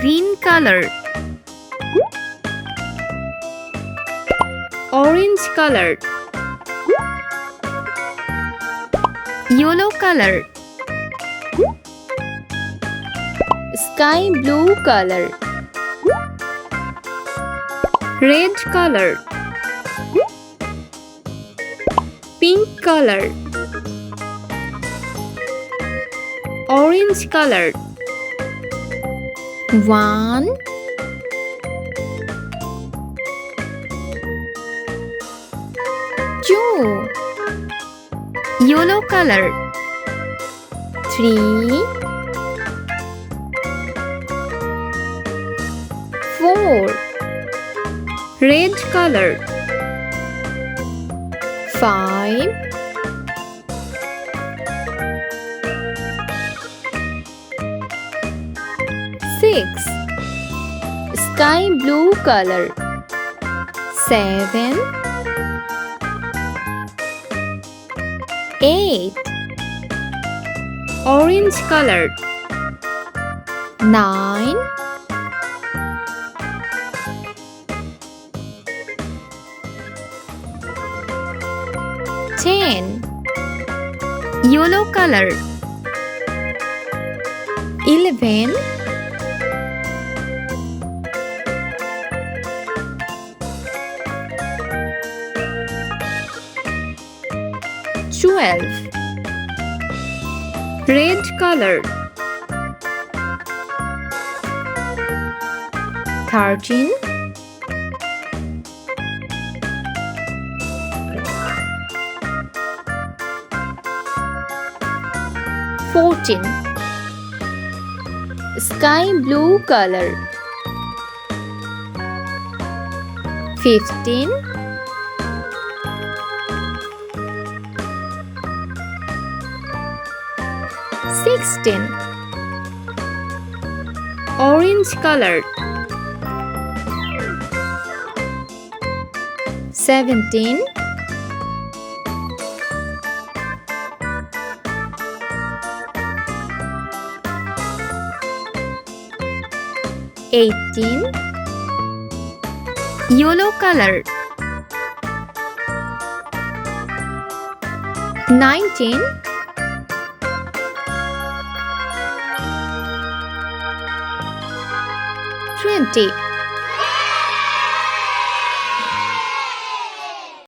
green color, orange color, yellow color, sky blue color, red color, pink color, orange color. 1 2 yellow color, 3 4 red color, 5 6 sky blue color, 7 8 orange color, 9 10 yellow color, 11 12 red color, 13 14 sky blue color, 15 16 orange color, 17 18 yellow color, 19 20